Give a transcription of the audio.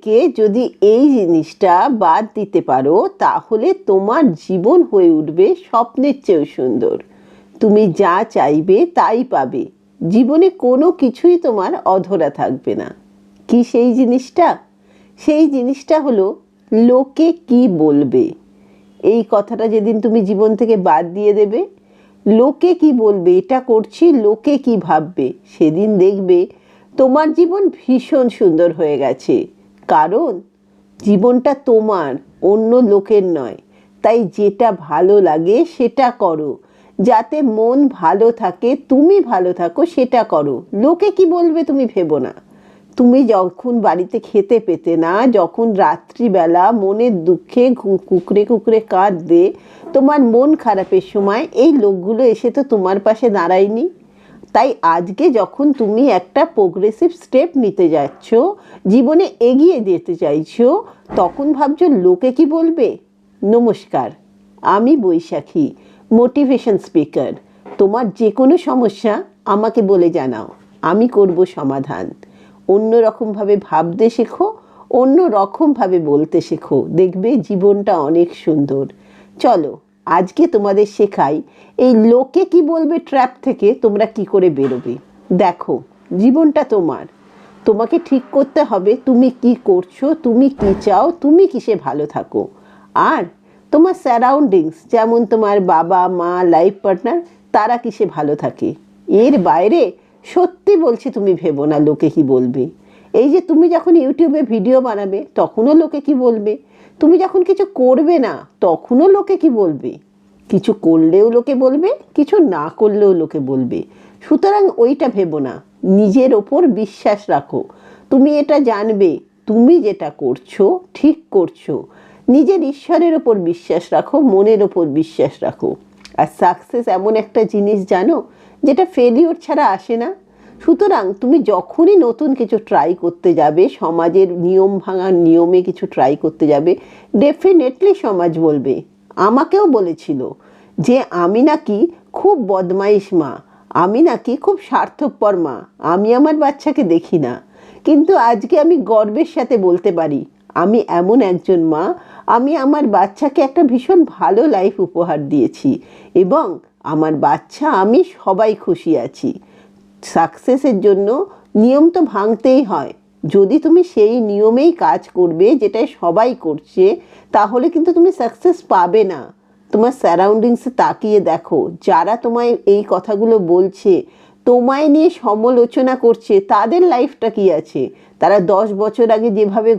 থেকে যদি এই জিনিসটা বাদ দিতে পারো তাহলে তোমার জীবন হয়ে উঠবে স্বপ্নের চেয়েও সুন্দর। তুমি যা চাইবে তাই পাবে। জীবনে কোনো কিছুই তোমার অধরা থাকবে না। কি সেই জিনিসটা? সেই জিনিসটা হলো লোকে কি বলবে। এই কথাটা যেদিন তুমি জীবন থেকে বাদ দিয়ে দেবে, লোকে কি বলবে, এটা করছি লোকে কি ভাববে, সেদিন দেখবে তোমার জীবন ভীষণ সুন্দর হয়ে গেছে। কারণ জীবনটা তোমার, অন্য লোকের নয়। তাই যেটা ভালো লাগে সেটা করো, যাতে মন ভালো থাকে, তুমি ভালো থাকো, সেটা করো। লোকে কি বলবে তুমি ভেবো না। তুমি যখন বাড়িতে খেতে পেতে না, যখন রাত্রিবেলা মনের দুঃখে কুকড়ে কুকড়ে কাঁদবে, তোমার মন খারাপের সময় এই লোকগুলো এসে তো তোমার পাশে দাঁড়ায়নি। তাই আজকে যখন তুমি একটা প্রোগ্রেসিভ স্টেপ নিতে যাচ্ছ, জীবনে এগিয়ে যেতে চাইছো, তখন ভাবছো লোকে কি বলবে। নমস্কার, আমি বৈশাখী, মোটিভেশন স্পিকার। তোমার যে কোনো সমস্যা আমাকে বলে জানাও, আমি করব সমাধান। অন্য রকমভাবে ভাবতে শেখো, অন্য রকমভাবে বলতে শেখো, দেখবে জীবনটা অনেক সুন্দর। চলো আজকে তোমাদের শেখাই এই লোকে কি বলবে ট্র্যাপ থেকে তোমরা কি করে বেরোবে। দেখো, জীবনটা তোমার, তোমাকে ঠিক করতে হবে তুমি কি করছো, তুমি কি চাও, তুমি কিসে ভালো থাকো। আর তোমার সারাউন্ডিংস, যেমন তোমার বাবা মা, লাইফ পার্টনার, তারা কিসে ভালো থাকে। এর বাইরে সত্যি বলছি তুমি ভেবো না লোকে কি বলবে। এই যে তুমি যখন ইউটিউবে ভিডিও বানাবে তখনও লোকে কি বলবে, তুমি যখন কিছু করবে না তখনও লোকে কি বলবে, কিছু করলেও লোকে বলবে, কিছু না করলেও লোকে বলবে। সুতরাং ওইটা ভেবো না, নিজের ওপর বিশ্বাস রাখো। তুমি এটা জানবে তুমি যেটা করছো ঠিক করছো। নিজের ঈশ্বরের ওপর বিশ্বাস রাখো, মনের ওপর বিশ্বাস রাখো। আর সাকসেস এমন একটা জিনিস জানো, যেটা ফেলিওর ছাড়া আসে না। সুতরাং তুমি যখনই নতুন কিছু ট্রাই করতে যাবে, সমাজের নিয়ম ভাঙার নিয়মে কিছু ট্রাই করতে যাবে, ডেফিনেটলি সমাজ বলবে। আমাকেও বলেছিল যে আমি নাকি খুব বদমাইশ মা, আমি নাকি খুব স্বার্থপর মা, আমি আমার বাচ্চাকে দেখি না। কিন্তু আজকে আমি গর্বের সাথে বলতে পারি আমি এমন একজন মা, আমি আমার বাচ্চাকে একটা ভীষণ ভালো লাইফ উপহার দিয়েছি এবং আমার বাচ্চা, আমি সবাই খুশি আছি। সাকসেসের জন্য নিয়ম তো ভাঙতেই হয়। যদি তুমি সেই নিয়মেই কাজ করবে যেটাই সবাই করছে, তাহলে কিন্তু তুমি সাকসেস পাবে না। তোমার সারাউন্ডিংসে তাকিয়ে দেখো, যারা তোমায় এই কথাগুলো বলছে, তোমায় নিয়ে সমালোচনা করছে, তাদের লাইফটা কি আছে। তারা 10 বছর আগে যেভাবে